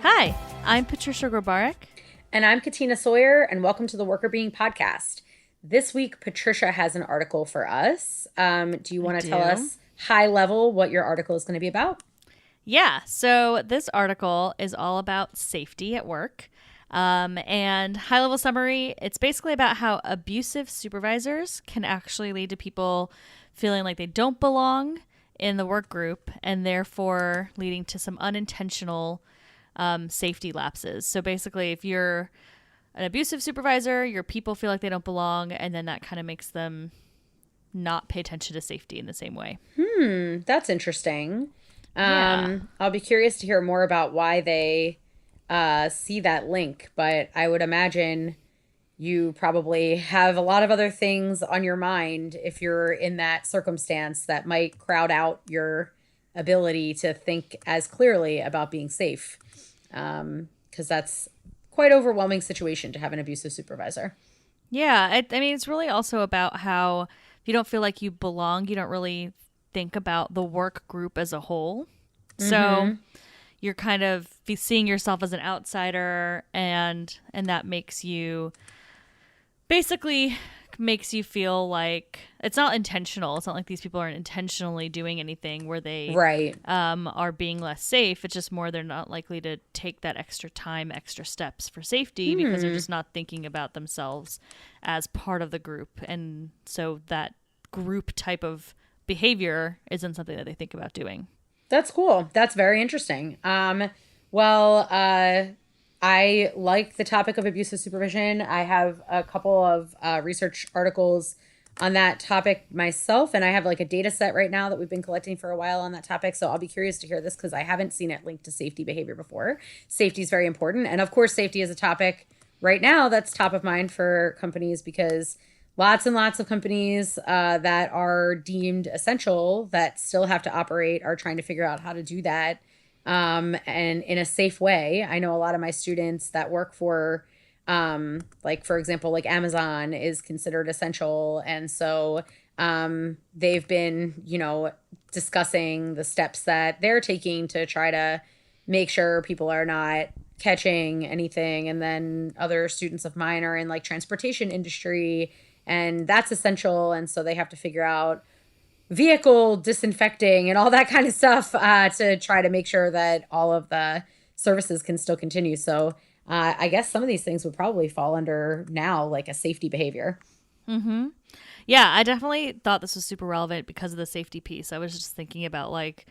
Hi, I'm Patricia Grabarek. And I'm Katina Sawyer, and welcome to the Worker Being Podcast. This week, Patricia has an article for us. Do you I want to tell do. us high level what your article is going to be about? Yeah, so this article is all about safety at work. And high level summary, it's basically about how abusive supervisors can actually lead to people feeling like they don't belong in the work group and therefore leading to some unintentional safety lapses. So basically, if you're an abusive supervisor, your people feel like they don't belong, and then that kind of makes them not pay attention to safety in the same way. That's interesting. Yeah. I'll be curious to hear more about why they see that link, but I would imagine you probably have a lot of other things on your mind if you're in that circumstance that might crowd out your ability to think as clearly about being safe. Because that's quite overwhelming situation to have an abusive supervisor. Yeah. I mean, it's really also about how if you don't feel like you belong, you don't really think about the work group as a whole. So Mm-hmm. you're kind of seeing yourself as an outsider, and that basically makes you feel like it's not intentional. It's not like these people aren't intentionally doing anything where they Right. are being less safe. It's just more they're not likely to take that extra time, extra steps for safety because they're Hmm. just not thinking about themselves as part of the group. And so that group type of behavior isn't something that they think about doing. That's cool. That's very interesting. Well, I like the topic of abusive supervision. I have a couple of research articles on that topic myself, and I have like a data set right now that we've been collecting for a while on that topic. So I'll be curious to hear this because I haven't seen it linked to safety behavior before. Safety is very important. And of course, safety is a topic right now that's top of mind for companies because lots and lots of companies that are deemed essential that still have to operate are trying to figure out how to do that and in a safe way. I know a lot of my students that work for, like, for example, like Amazon is considered essential. And so they've been, discussing the steps that they're taking to try to make sure people are not catching anything. And then other students of mine are in like transportation industry and that's essential. And so they have to figure out vehicle disinfecting and all that kind of stuff to try to make sure that all of the services can still continue. So I guess some of these things would probably fall under now like a safety behavior. Mm-hmm. Yeah, I definitely thought this was super relevant because of the safety piece. I was just thinking about like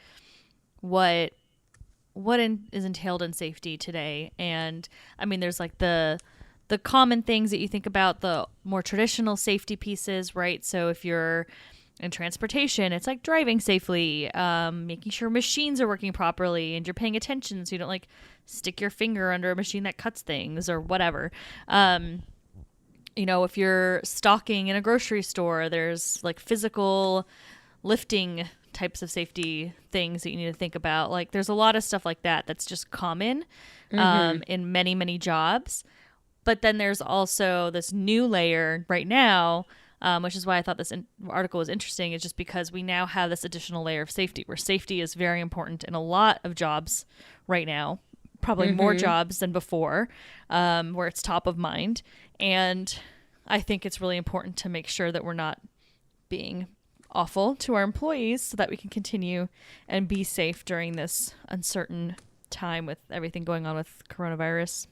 what is entailed in safety today, and I mean, there's like the common things that you think about, the more traditional safety pieces, right? So if you're in transportation, it's like driving safely, making sure machines are working properly, and you're paying attention so you don't like stick your finger under a machine that cuts things or whatever. If you're stocking in a grocery store, there's like physical lifting types of safety things that you need to think about. Like there's a lot of stuff like that that's just common Mm-hmm. in many, many jobs. But then there's also this new layer right now, which is why I thought this article was interesting, is just because we now have this additional layer of safety where safety is very important in a lot of jobs right now, probably more Mm-hmm. jobs than before, where it's top of mind. And I think it's really important to make sure that we're not being awful to our employees so that we can continue and be safe during this uncertain time with everything going on with coronavirus.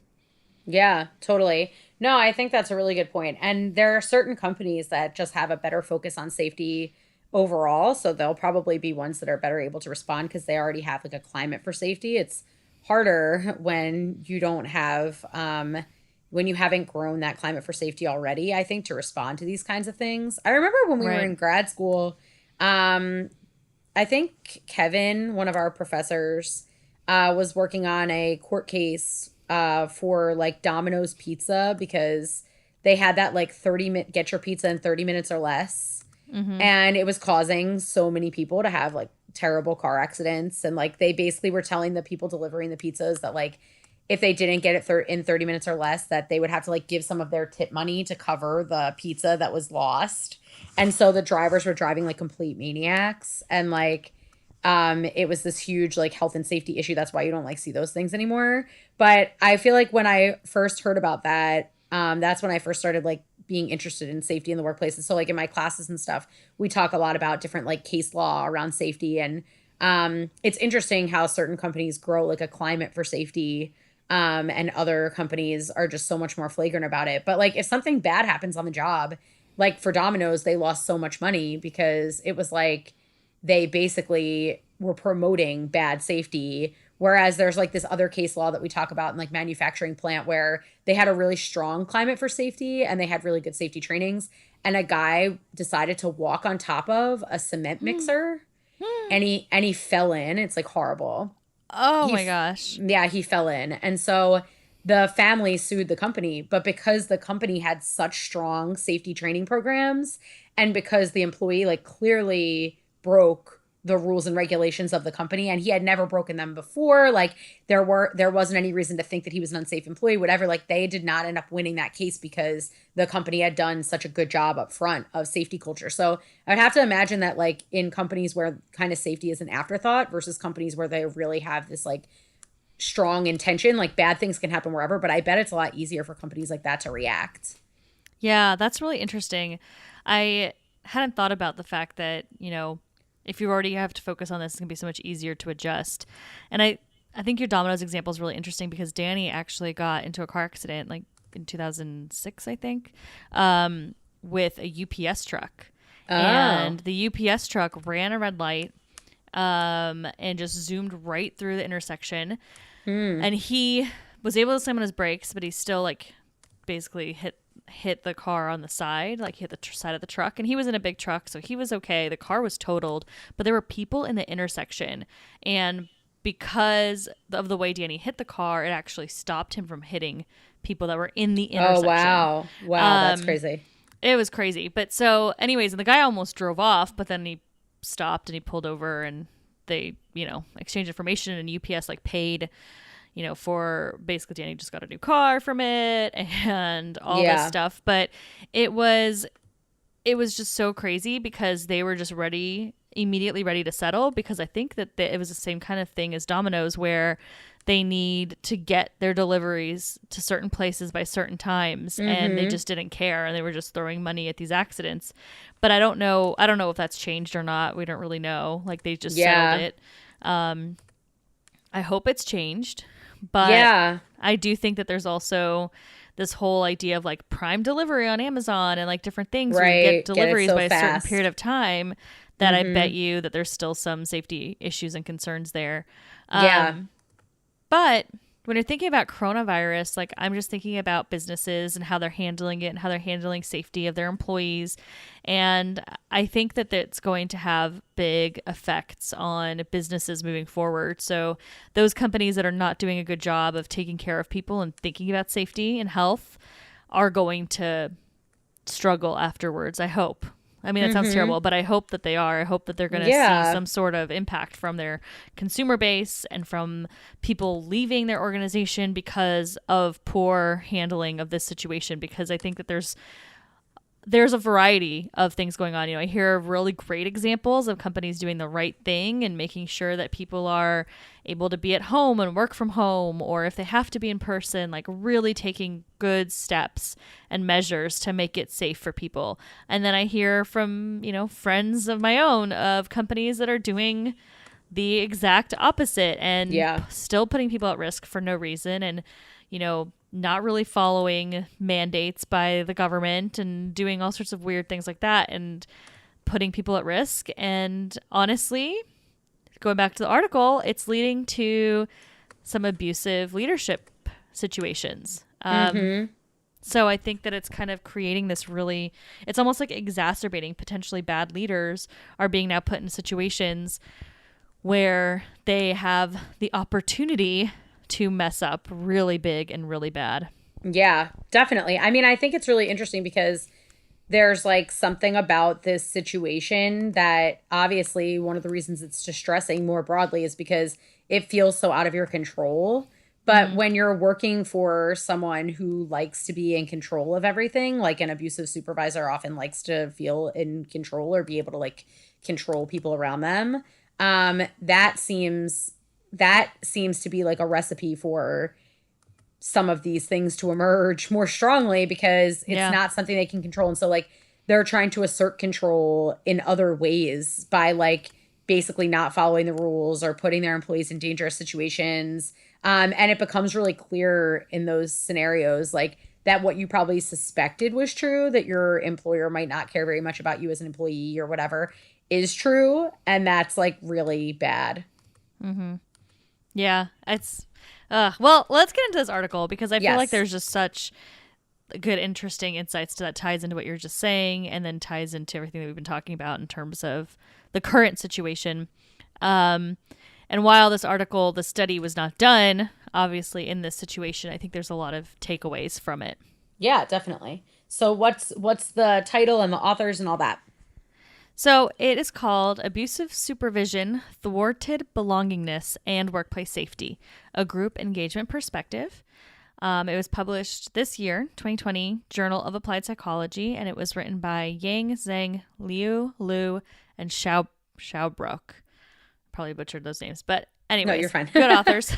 Yeah, totally. No, I think that's a really good point. And there are certain companies that just have a better focus on safety overall. So they'll probably be ones that are better able to respond because they already have like a climate for safety. It's harder when you don't have, when you haven't grown that climate for safety already, I think, to respond to these kinds of things. I remember when we were Right. in grad school, um, I think Kevin, one of our professors, was working on a court case for like Domino's Pizza because they had that like 30-minute get your pizza in 30 minutes or less. Mm-hmm. And it was causing so many people to have like terrible car accidents. And like they basically were telling the people delivering the pizzas that like if they didn't get it in 30 minutes or less, that they would have to like give some of their tip money to cover the pizza that was lost. And so the drivers were driving like complete maniacs. And like It was this huge like health and safety issue. That's why you don't like see those things anymore. But I feel like when I first heard about that, that's when I first started like being interested in safety in the workplace. And so like in my classes and stuff, we talk a lot about different like case law around safety. And it's interesting how certain companies grow like a climate for safety. And other companies are just so much more flagrant about it. But like if something bad happens on the job, like for Domino's, they lost so much money because it was like they basically were promoting bad safety. Whereas there's like this other case law that we talk about in like manufacturing plant where they had a really strong climate for safety and they had really good safety trainings. And a guy decided to walk on top of a cement mixer and he fell in. It's like horrible. Oh He my gosh. yeah, he fell in. And so the family sued the company, but because the company had such strong safety training programs and because the employee like clearly broke the rules and regulations of the company and he had never broken them before, like there wasn't any reason to think that he was an unsafe employee, whatever, like they did not end up winning that case because the company had done such a good job up front of safety culture. So I would have to imagine that like in companies where kind of safety is an afterthought versus companies where they really have this like strong intention, like bad things can happen wherever, but I bet it's a lot easier for companies like that to react. Yeah, that's really interesting. I hadn't thought about the fact that, if you already have to focus on this, it's going to be so much easier to adjust. And I think your Domino's example is really interesting because Danny actually got into a car accident like in 2006, I think, with a UPS truck. Oh. And the UPS truck ran a red light and just zoomed right through the intersection. Hmm. And he was able to slam on his brakes, but he still like basically hit the car on the side, like hit the side of the truck. And he was in a big truck, so he was okay. The car was totaled, but there were people in the intersection. And because of the way Danny hit the car, it actually stopped him from hitting people that were in the Oh, intersection. wow. Wow, that's Um, crazy. it was crazy. But so, anyways, and the guy almost drove off, but then he stopped and he pulled over and they, exchanged information and UPS like paid, for basically Danny just got a new car from it and all this Yeah. stuff. But it was it was just so crazy because they were just immediately ready to settle because I think that it was the same kind of thing as Domino's where they need to get their deliveries to certain places by certain times and they Mm-hmm. just didn't care and they were just throwing money at these accidents. But I don't know if that's changed or not. We don't really know. Like they just settled Yeah. it. I hope it's changed, but Yeah. I do think that there's also this whole idea of like prime delivery on Amazon and like different things where you get Right. Get it deliveries so by a certain period fast. of time that I bet Mm-hmm. you that there's still some safety issues and concerns there. Yeah. Um, but when you're thinking about coronavirus, like I'm just thinking about businesses and how they're handling it and how they're handling safety of their employees. And I think that that's going to have big effects on businesses moving forward. So those companies that are not doing a good job of taking care of people and thinking about safety and health are going to struggle afterwards, I hope. I mean, that sounds Mm-hmm. terrible, but I hope that they are. I hope that they're going to see Yeah. some sort of impact from their consumer base and from people leaving their organization because of poor handling of this situation. Because I think that there's a variety of things going on. I hear really great examples of companies doing the right thing and making sure that people are able to be at home and work from home, or if they have to be in person, like really taking good steps and measures to make it safe for people. And then I hear from, friends of my own of companies that are doing the exact opposite and Yeah. still putting people at risk for no reason and not really following mandates by the government and doing all sorts of weird things like that and putting people at risk. And honestly, going back to the article, it's leading to some abusive leadership situations. Mm-hmm. So I think that it's kind of creating this it's almost like exacerbating potentially bad leaders are being now put in situations where they have the opportunity to mess up really big and really bad. Yeah, definitely. I mean, I think it's really interesting because there's like something about this situation that obviously one of the reasons it's distressing more broadly is because it feels so out of your control. But Mm-hmm. when you're working for someone who likes to be in control of everything, like an abusive supervisor often likes to feel in control or be able to like control people around them. That seems to be like a recipe for some of these things to emerge more strongly because it's Yeah. not something they can control. And so like they're trying to assert control in other ways by like basically not following the rules or putting their employees in dangerous situations. And it becomes really clear in those scenarios like that what you probably suspected was true, that your employer might not care very much about you as an employee or whatever, is true. And that's like really bad. Yeah. It's well, let's get into this article because I feel like Yes. there's just such good, interesting insights to that ties into what you're just saying and then ties into everything that we've been talking about in terms of the current situation. Um, and while this article, the study was not done, obviously in this situation, I think there's a lot of takeaways from it. Yeah, definitely. So what's the title and the authors and all that? So it is called Abusive Supervision, Thwarted Belongingness, and Workplace Safety, a group engagement perspective. It was published this year, 2020, Journal of Applied Psychology, and it was written by Yang, Zhang, Liu, Lu, and Schaubrook. Probably butchered those names, but No, you're anyways, fine. good authors.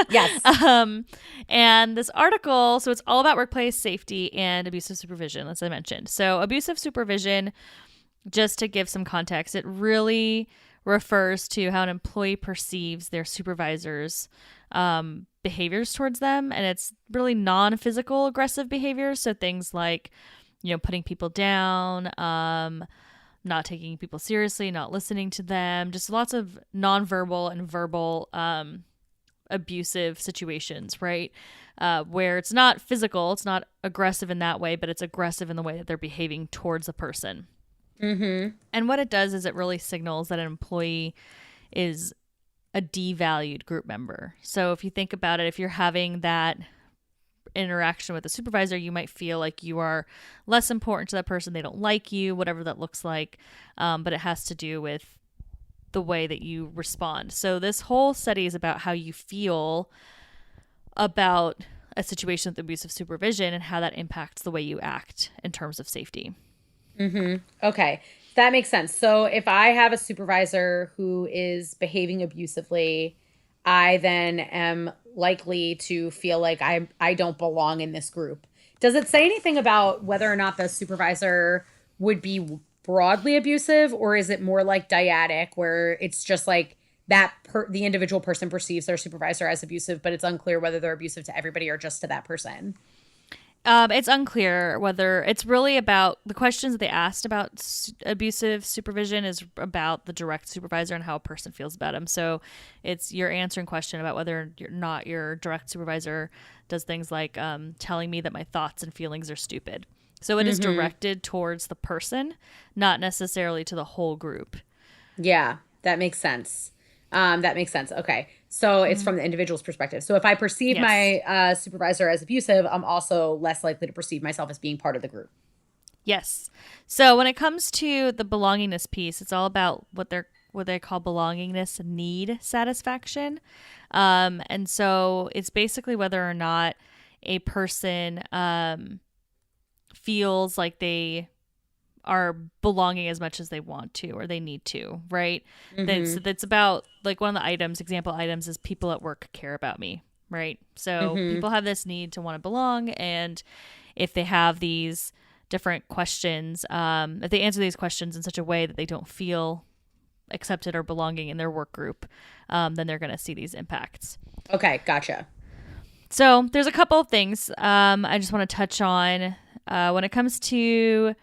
Yes. um, and this article, so it's all about workplace safety and abusive supervision, as I mentioned. So abusive supervision, just to give some context, it really refers to how an employee perceives their supervisor's behaviors towards them. And it's really non physical aggressive behaviors. So things like, putting people down, not taking people seriously, not listening to them, just lots of nonverbal and verbal abusive situations, right? Where it's not physical, it's not aggressive in that way, but it's aggressive in the way that they're behaving towards the person. Mm-hmm. And what it does is it really signals that an employee is a devalued group member. So if you think about it, if you're having that interaction with a supervisor, you might feel like you are less important to that person. They don't like you, whatever that looks like. But it has to do with the way that you respond. So this whole study is about how you feel about a situation with abusive supervision and how that impacts the way you act in terms of safety. Mm-hmm. Okay. That makes sense. So if I have a supervisor who is behaving abusively, I then am likely to feel like I don't belong in this group. Does it say anything about whether or not the supervisor would be broadly abusive, or is it more like dyadic where it's just like the individual person perceives their supervisor as abusive, but it's unclear whether they're abusive to everybody or just to that person? It's unclear whether it's really about the questions that they asked about abusive supervision is about the direct supervisor and how a person feels about him. So it's you're answering question about whether you're not your direct supervisor does things like telling me that my thoughts and feelings are stupid. So it is Mm-hmm. directed towards the person, not necessarily to the whole group. Yeah, that makes sense. That makes sense. Okay. So it's Mm-hmm. from the individual's perspective. So if I perceive Yes. my supervisor as abusive, I'm also less likely to perceive myself as being part of the group. Yes. So when it comes to the belongingness piece, it's all about what they call belongingness need satisfaction. And so it's basically whether or not a person feels like they are belonging as much as they want to or they need to, right? Mm-hmm. That's about like one of the example items is people at work care about me, right? So Mm-hmm. people have this need to want to belong, and if they have these different questions, if they answer these questions in such a way that they don't feel accepted or belonging in their work group, then they're going to see these impacts. Okay, gotcha. So there's a couple of things I just want to touch on when it comes to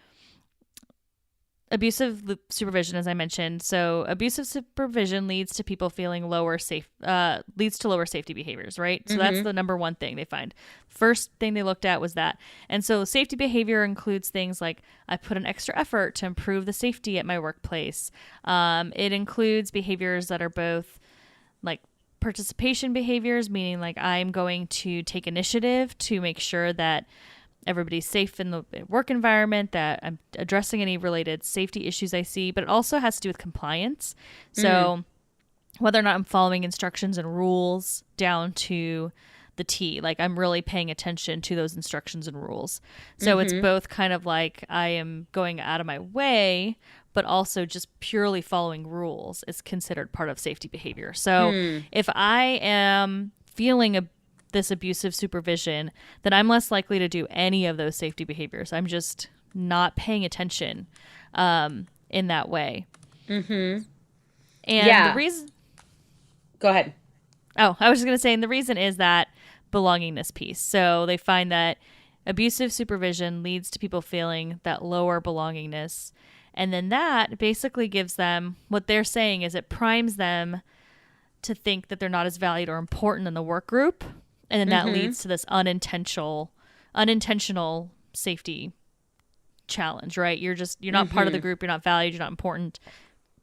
abusive supervision, as I mentioned. So abusive supervision leads to people feeling leads to lower safety behaviors, right? So that's Mm-hmm. the number one thing they find. First thing they looked at was that. And so safety behavior includes things like I put an extra effort to improve the safety at my workplace. It includes behaviors that are both like participation behaviors, meaning like I'm going to take initiative to make sure that everybody's safe in the work environment, that I'm addressing any related safety issues I see, but it also has to do with compliance. Mm. So whether or not I'm following instructions and rules down to the T, like I'm really paying attention to those instructions and rules. So it's Mm-hmm. both kind of like I am going out of my way, but also just purely following rules is considered part of safety behavior. So Hmm. if I am feeling this abusive supervision, then I'm less likely to do any of those safety behaviors. I'm just not paying attention in that way. Mm-hmm. And the Yeah. reason, Go ahead. oh, I was just going to say, and the reason is that belongingness piece. So they find that abusive supervision leads to people feeling that lower belongingness. And then that basically gives them what they're saying is it primes them to think that they're not as valued or important in the work group. And then that Mm-hmm. leads to this unintentional safety challenge, right? You're not part of the Mm-hmm. group, you're not valued, you're not important.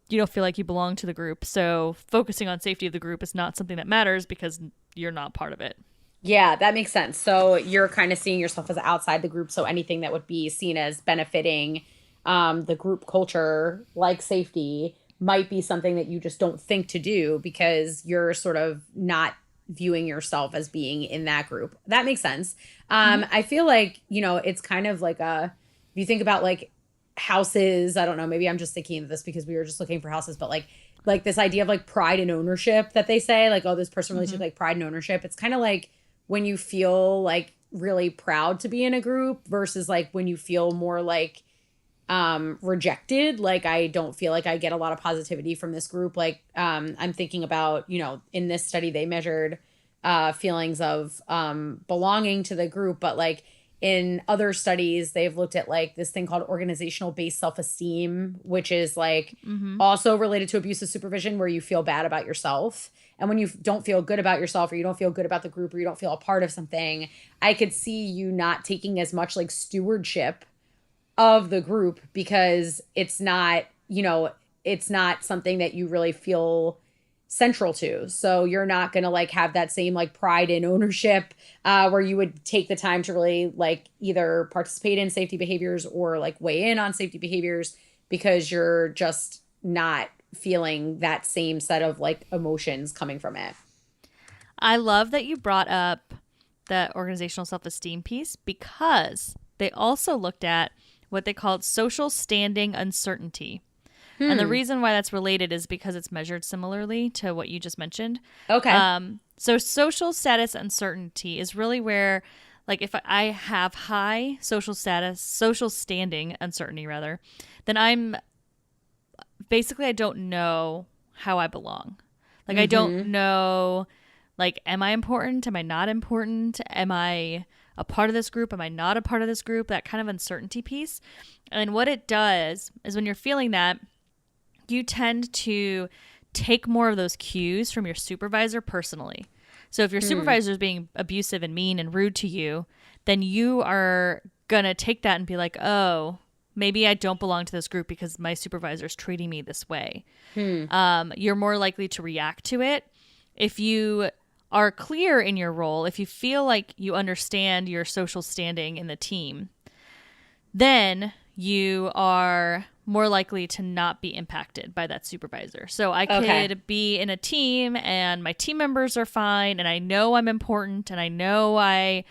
You don't feel like you belong to the group. So focusing on safety of the group is not something that matters because you're not part of it. Yeah, that makes sense. So you're kind of seeing yourself as outside the group. So anything that would be seen as benefiting the group culture, like safety, might be something that you just don't think to do because you're sort of not viewing yourself as being in that group. That makes sense. Mm-hmm. I feel like, it's kind of like if you think about like houses, I don't know, maybe I'm just thinking of this because we were just looking for houses, but like this idea of like pride and ownership that they say, like, oh, this person really took Mm-hmm. like pride and ownership. It's kind of like when you feel like really proud to be in a group versus like when you feel more like rejected, like I don't feel like I get a lot of positivity from this group. Like I'm thinking about, in this study they measured feelings of belonging to the group, but like in other studies they've looked at like this thing called organizational based self-esteem, which is like Mm-hmm. also related to abusive supervision, where you feel bad about yourself. And when you don't feel good about yourself, or you don't feel good about the group, or you don't feel a part of something, I could see you not taking as much like stewardship of the group because it's not something that you really feel central to. So you're not going to like have that same like pride and ownership where you would take the time to really like either participate in safety behaviors or like weigh in on safety behaviors because you're just not feeling that same set of like emotions coming from it. I love that you brought up the organizational self esteem piece because they also looked at what they called social standing uncertainty. And the Hmm. reason why that's related is because it's measured similarly to what you just mentioned. Okay. So social status uncertainty is really where, like, if I have high social standing uncertainty, rather, then I don't know how I belong. Like, I don't Mm-hmm. know, like, am I important? Am I not important? Am I a part of this group? Am I not a part of this group? That kind of uncertainty piece. And what it does is when you're feeling that, you tend to take more of those cues from your supervisor personally. So if your Hmm. supervisor is being abusive and mean and rude to you, then you are going to take that and be like, oh, maybe I don't belong to this group because my supervisor is treating me this way. Hmm. You're more likely to react to it. If you are clear in your role, if you feel like you understand your social standing in the team, then you are more likely to not be impacted by that supervisor. So I Okay. could be in a team and my team members are fine and I know I'm important and I know I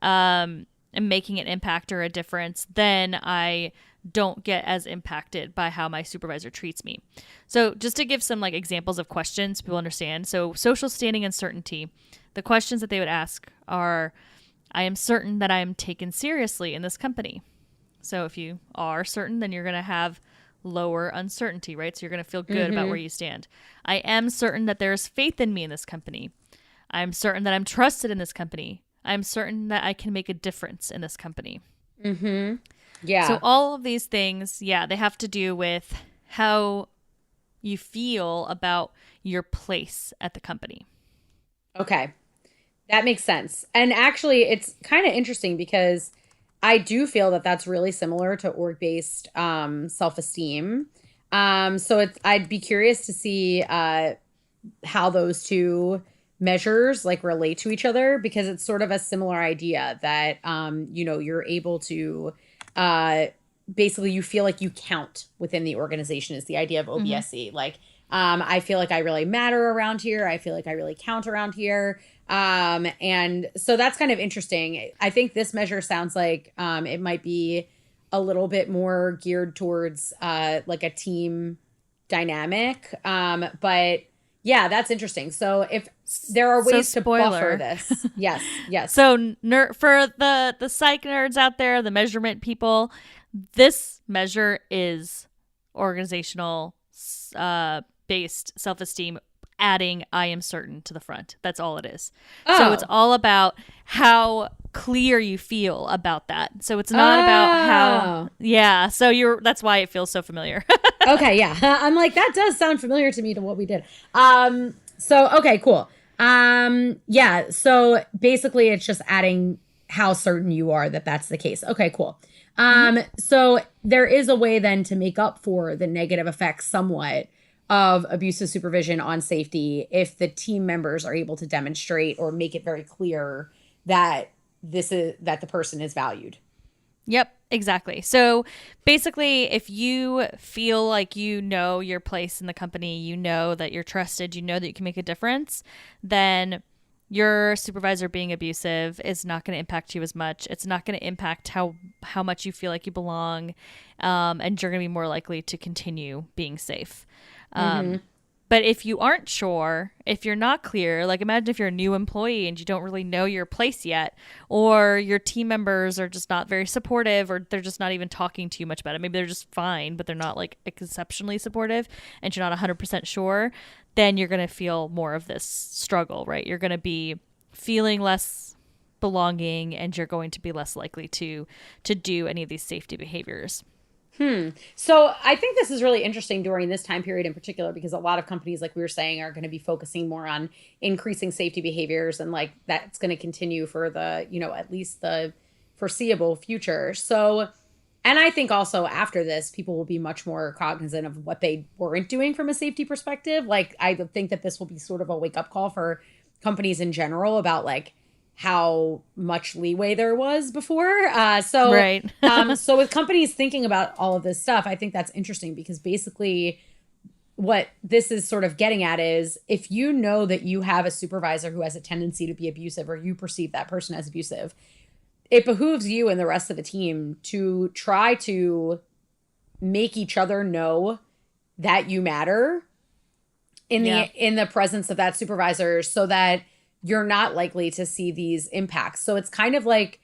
am making an impact or a difference, then I don't get as impacted by how my supervisor treats me. So just to give some like examples of questions people understand. So social standing uncertainty, the questions that they would ask are, I am certain that I am taken seriously in this company. So if you are certain, then you're going to have lower uncertainty, right? So you're going to feel good about where Mm-hmm. you stand. I am certain that there is faith in me in this company. I'm certain that I'm trusted in this company. I'm certain that I can make a difference in this company. Mm-hmm. So Yeah. all of these things, yeah, they have to do with how you feel about your place at the company. Okay. That makes sense. And actually, it's kind of interesting because I do feel that that's really similar to org-based self-esteem. So I'd be curious to see how those two measures like relate to each other because it's sort of a similar idea that you're able to uh basically you feel like you count within the organization is the idea of Mm-hmm. OBSC. Like I feel like I really matter around here. I feel like I really count around here. And so that's kind of interesting. I think this measure sounds like it might be a little bit more geared towards like a team dynamic. But yeah, that's interesting. So if there are So ways to buffer spoiler. this, yes, yes. So for the psych nerds out there, the measurement people, this measure is organizational based self-esteem, adding I am certain to the front. That's all it is. So it's Oh, all about how clear you feel about that. So it's not about how, oh. yeah, so you're that's why it feels so familiar. Okay, yeah. I'm like, that does sound familiar to me to what we did. So okay, cool. Yeah, so basically it's just adding how certain you are that that's the case. Okay, cool. Mhm. So there is a way then to make up for the negative effects somewhat of abusive supervision on safety if the team members are able to demonstrate or make it very clear that that the person is valued. Yep, exactly. So basically, if you feel like you know your place in the company, you know that you're trusted, you know that you can make a difference, then your supervisor being abusive is not going to impact you as much. It's not going to impact how much you feel like you belong, and you're going to be more likely to continue being safe. Mm-hmm. But if you aren't sure, if you're not clear, like imagine if you're a new employee and you don't really know your place yet, or your team members are just not very supportive, or they're just not even talking to you much about it. Maybe they're just fine, but they're not like exceptionally supportive, and you're not 100% sure, then you're going to feel more of this struggle, right? You're going to be feeling less belonging, and you're going to be less likely to do any of these safety behaviors. So I think this is really interesting during this time period in particular because a lot of companies, like we were saying, are going to be focusing more on increasing safety behaviors and like that's going to continue for the, at least the foreseeable future. So, and I think also after this, people will be much more cognizant of what they weren't doing from a safety perspective. Like I think that this will be sort of a wake up call for companies in general about like how much leeway there was before. Right. So with companies thinking about all of this stuff, I think that's interesting because basically what this is sort of getting at is if you know that you have a supervisor who has a tendency to be abusive or you perceive that person as abusive, it behooves you and the rest of the team to try to make each other know that you matter Yeah. in the presence of that supervisor so that you're not likely to see these impacts. So it's kind of like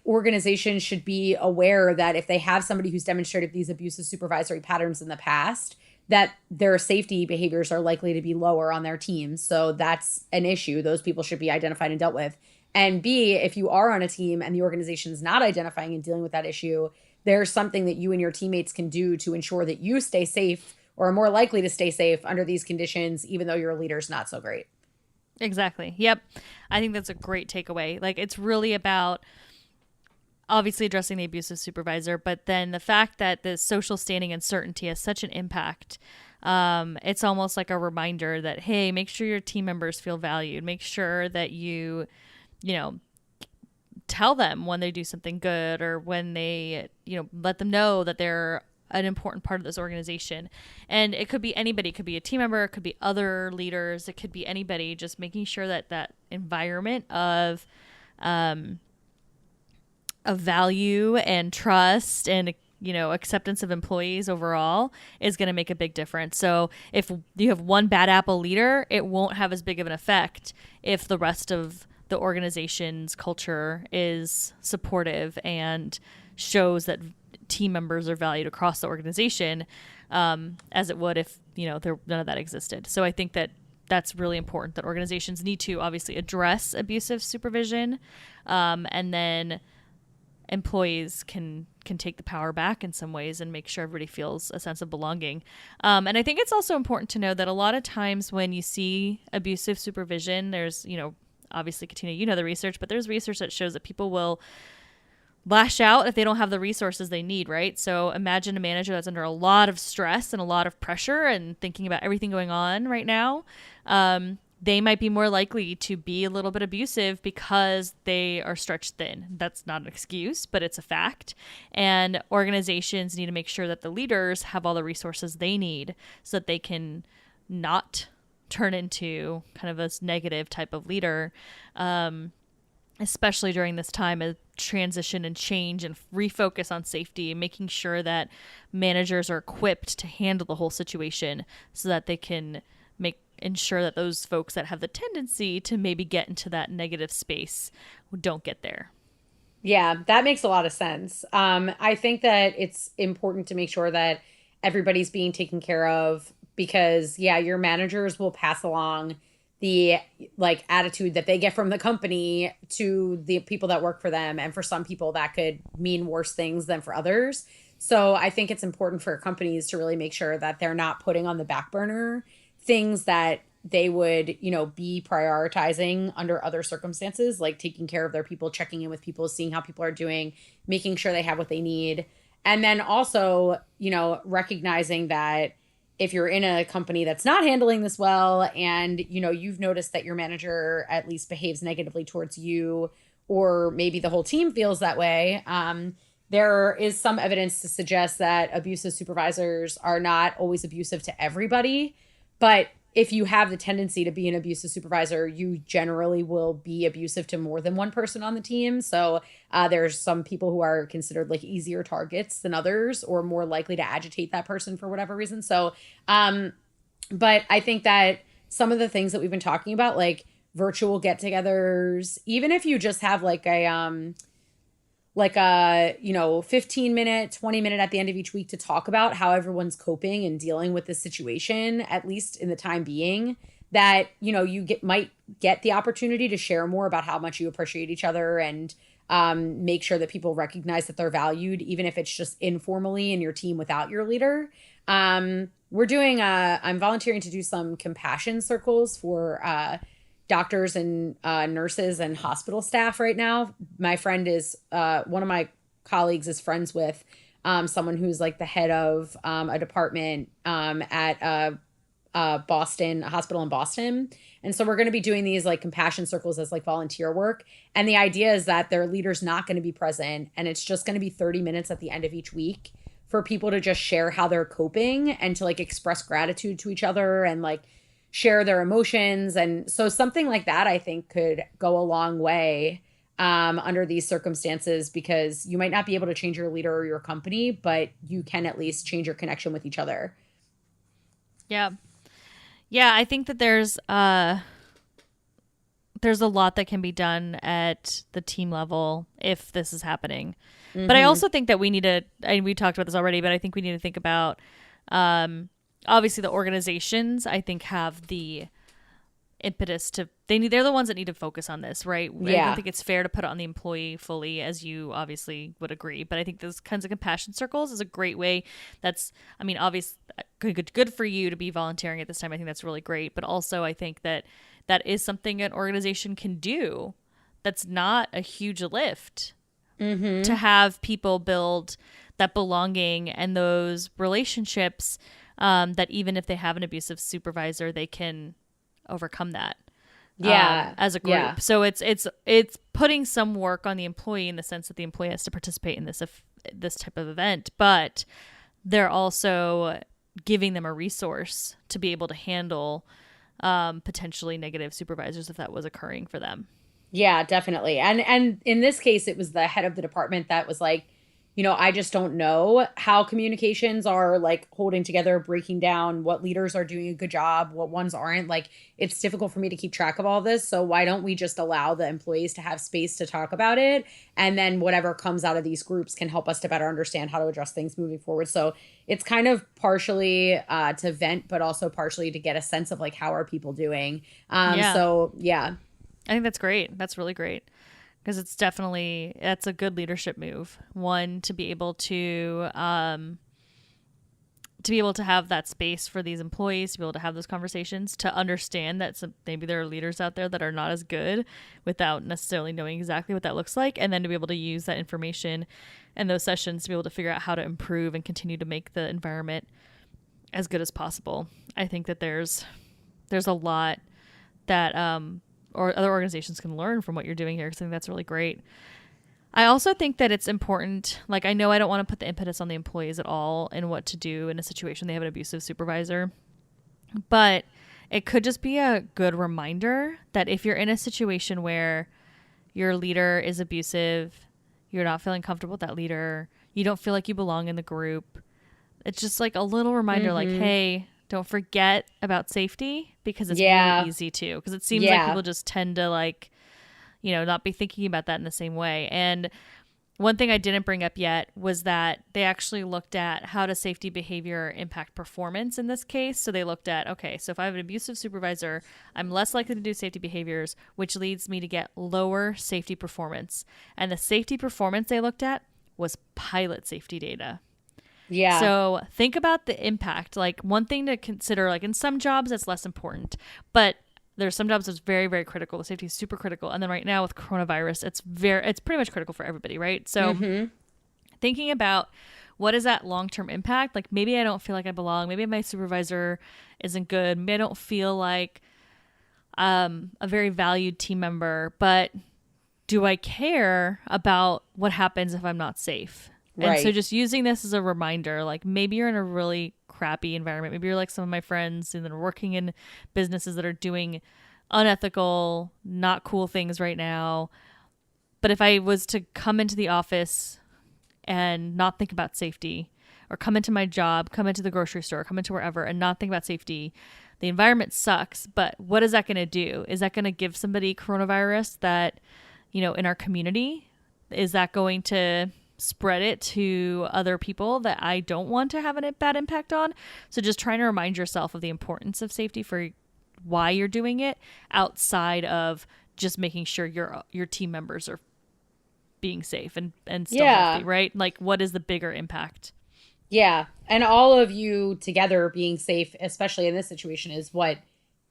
organizations should be aware that if they have somebody who's demonstrated these abusive supervisory patterns in the past, that their safety behaviors are likely to be lower on their teams. So that's an issue. Those people should be identified and dealt with. And B, if you are on a team and the organization is not identifying and dealing with that issue, there's something that you and your teammates can do to ensure that you stay safe or are more likely to stay safe under these conditions, even though your leader's not so great. Exactly. Yep. I think that's a great takeaway. Like it's really about obviously addressing the abusive supervisor, but then the fact that the social standing uncertainty has such an impact. It's almost like a reminder that, hey, make sure your team members feel valued. Make sure that you know, tell them when they do something good or when they, let them know that they're an important part of this organization. And it could be anybody. It could be a team member. It could be other leaders. It could be anybody. Just making sure that that environment of value and trust and acceptance of employees overall is going to make a big difference. So if you have one bad apple leader, it won't have as big of an effect if the rest of the organization's culture is supportive and shows that team members are valued across the organization, as it would if none of that existed. So I think that that's really important that organizations need to obviously address abusive supervision, and then employees can take the power back in some ways and make sure everybody feels a sense of belonging. And I think it's also important to know that a lot of times when you see abusive supervision, there's, obviously, Katina, the research, but there's research that shows that people will lash out if they don't have the resources they need, right? So imagine a manager that's under a lot of stress and a lot of pressure and thinking about everything going on right now. They might be more likely to be a little bit abusive because they are stretched thin. That's not an excuse, but it's a fact. And organizations need to make sure that the leaders have all the resources they need so that they can not turn into kind of this negative type of leader. especially during this time of transition and change and refocus on safety and making sure that managers are equipped to handle the whole situation so that they can ensure that those folks that have the tendency to maybe get into that negative space don't get there. Yeah, that makes a lot of sense. I think that it's important to make sure that everybody's being taken care of because, yeah, your managers will pass along the like attitude that they get from the company to the people that work for them. And for some people, that could mean worse things than for others. So I think it's important for companies to really make sure that they're not putting on the back burner things that they would, be prioritizing under other circumstances, like taking care of their people, checking in with people, seeing how people are doing, making sure they have what they need. And then also, recognizing that if you're in a company that's not handling this well and, you've noticed that your manager at least behaves negatively towards you, or maybe the whole team feels that way, there is some evidence to suggest that abusive supervisors are not always abusive to everybody. But if you have the tendency to be an abusive supervisor, you generally will be abusive to more than one person on the team. So there's some people who are considered like easier targets than others or more likely to agitate that person for whatever reason. So, but I think that some of the things that we've been talking about, like virtual get togethers, even if you just have like a 15-minute 20-minute at the end of each week to talk about how everyone's coping and dealing with this situation, at least in the time being, that might get the opportunity to share more about how much you appreciate each other and make sure that people recognize that they're valued, even if it's just informally in your team without your leader. I'm volunteering to do some compassion circles for doctors and nurses and hospital staff right now. My friend is one of my colleagues is friends with someone who's like the head of a department at Boston, a hospital in Boston. And so we're going to be doing these like compassion circles as like volunteer work. And the idea is that their leader's not going to be present. And it's just going to be 30 minutes at the end of each week for people to just share how they're coping and to like express gratitude to each other and like share their emotions. And so something like that, I think, could go a long way under these circumstances, because you might not be able to change your leader or your company, but you can at least change your connection with each other. Yeah. Yeah, I think that there's a lot that can be done at the team level if this is happening. Mm-hmm. But I also think that we need to, and we talked about this already, but I think we need to think about obviously the organizations, I think, have the impetus to they're the ones that need to focus on this, right? Yeah. I don't think it's fair to put it on the employee fully, as you obviously would agree, but I think those kinds of compassion circles is a great way. That's, I mean, obviously good for you to be volunteering at this time. I think that's really great, but also I think that is something an organization can do that's not a huge lift. Mm-hmm. To have people build that belonging and those relationships, that even if they have an abusive supervisor, they can overcome that. Yeah. As a group. Yeah. So it's putting some work on the employee in the sense that the employee has to participate in this type of event, but they're also giving them a resource to be able to handle potentially negative supervisors if that was occurring for them. Yeah, definitely. And in this case, it was the head of the department that was like, I just don't know how communications are like holding together, breaking down, what leaders are doing a good job, what ones aren't. Like, it's difficult for me to keep track of all this. So why don't we just allow the employees to have space to talk about it? And then whatever comes out of these groups can help us to better understand how to address things moving forward. So it's kind of partially to vent, but also partially to get a sense of like, how are people doing? So, yeah. I think that's great. That's really great. Because that's a good leadership move. One, to be able to have that space for these employees to be able to have those conversations, to understand that maybe there are leaders out there that are not as good without necessarily knowing exactly what that looks like, and then to be able to use that information and those sessions to be able to figure out how to improve and continue to make the environment as good as possible. I think that there's a lot that or other organizations can learn from what you're doing here, because I think that's really great. I also think that it's important, like, I know I don't want to put the impetus on the employees at all in what to do in a situation they have an abusive supervisor, but it could just be a good reminder that if you're in a situation where your leader is abusive, you're not feeling comfortable with that leader, you don't feel like you belong in the group. It's just like a little reminder, like, Mm-hmm. hey, don't forget about safety, because it's really Yeah. easy to, because it seems like Yeah. people just tend to like, not be thinking about that in the same way. And one thing I didn't bring up yet was that they actually looked at how does safety behavior impact performance in this case. So they looked at, okay, so if I have an abusive supervisor, I'm less likely to do safety behaviors, which leads me to get lower safety performance. And the safety performance they looked at was pilot safety data. Yeah. So think about the impact. Like, one thing to consider, like in some jobs that's less important, but there's some jobs that's very, very critical. The safety is super critical. And then right now with coronavirus, it's pretty much critical for everybody, right? So Mm-hmm. thinking about what is that long-term impact? Like, maybe I don't feel like I belong. Maybe my supervisor isn't good. Maybe I don't feel like a very valued team member, but do I care about what happens if I'm not safe? And so Right. just using this as a reminder, like maybe you're in a really crappy environment. Maybe you're like some of my friends that are working in businesses that are doing unethical, not cool things right now. But if I was to come into the office and not think about safety, or come into my job, come into the grocery store, come into wherever and not think about safety, the environment sucks. But what is that going to do? Is that going to give somebody coronavirus that, in our community? Is that going to spread it to other people that I don't want to have a bad impact on? So just trying to remind yourself of the importance of safety for why you're doing it, outside of just making sure your team members are being safe and still healthy, Yeah. right? Like, what is the bigger impact? Yeah. And all of you together being safe, especially in this situation, is what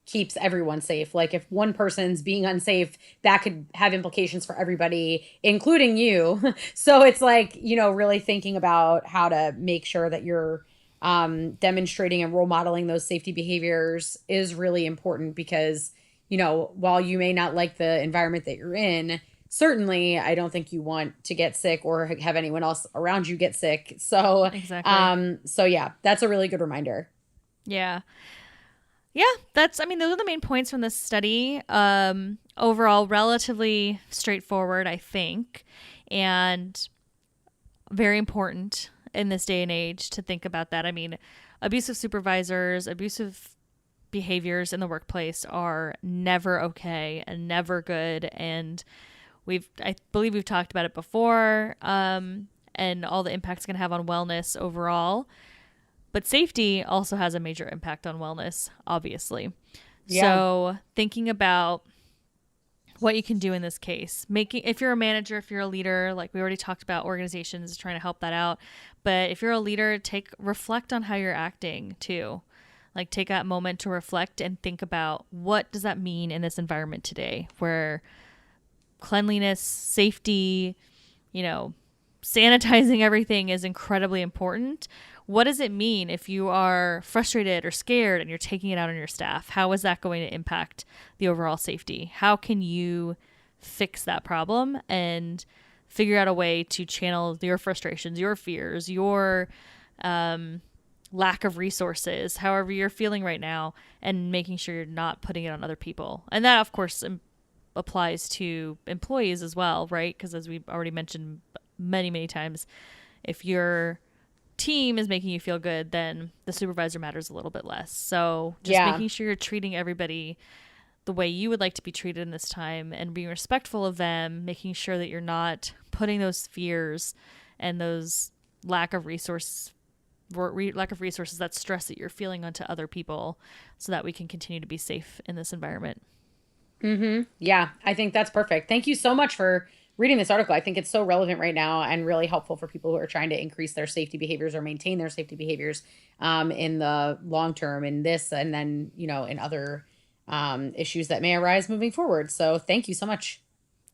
keeps everyone safe. Like, if one person's being unsafe, that could have implications for everybody, including you. So it's like, really thinking about how to make sure that you're demonstrating and role modeling those safety behaviors is really important because, while you may not like the environment that you're in, certainly I don't think you want to get sick or have anyone else around you get sick. So, Exactly. so yeah, that's a really good reminder. Yeah. Yeah, those are the main points from this study. Overall, relatively straightforward, I think, and very important in this day and age to think about that. I mean, abusive supervisors, abusive behaviors in the workplace are never okay and never good. And I believe we've talked about it before, and all the impacts it can have on wellness overall. But safety also has a major impact on wellness, obviously. Yeah. So thinking about what you can do in this case, if you're a manager, if you're a leader, like we already talked about, organizations trying to help that out. But if you're a leader, reflect on how you're acting too. Like, take that moment to reflect and think about, what does that mean in this environment today, where cleanliness, safety, sanitizing everything is incredibly important. What does it mean if you are frustrated or scared and you're taking it out on your staff? How is that going to impact the overall safety? How can you fix that problem and figure out a way to channel your frustrations, your fears, your lack of resources, however you're feeling right now, and making sure you're not putting it on other people? And that, of course, applies to employees as well, right? Because as we've already mentioned many, many times, if your team is making you feel good, then the supervisor matters a little bit less. So just Yeah. making sure you're treating everybody the way you would like to be treated in this time and being respectful of them, making sure that you're not putting those fears and those lack of resources, that stress that you're feeling onto other people, so that we can continue to be safe in this environment. Mm-hmm. Yeah, I think that's perfect. Thank you so much for reading this article. I think it's so relevant right now and really helpful for people who are trying to increase their safety behaviors or maintain their safety behaviors in the long term in this and then, in other issues that may arise moving forward. So thank you so much.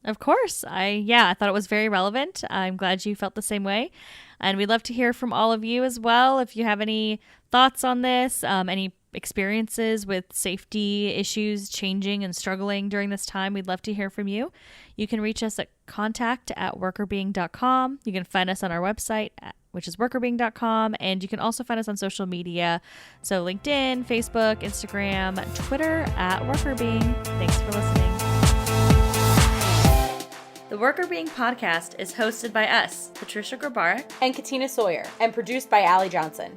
Of course. I thought it was very relevant. I'm glad you felt the same way. And we'd love to hear from all of you as well. If you have any thoughts on this, any experiences with safety issues changing and struggling during this time, we'd love to hear from you. You can reach us at contact@workerbeing.com. You can find us on our website, which is workerbeing.com. And you can also find us on social media. So LinkedIn, Facebook, Instagram, Twitter @workerbeing. Thanks for listening. The Worker Being podcast is hosted by us, Patricia Grabarek and Katina Sawyer, and produced by Allie Johnson.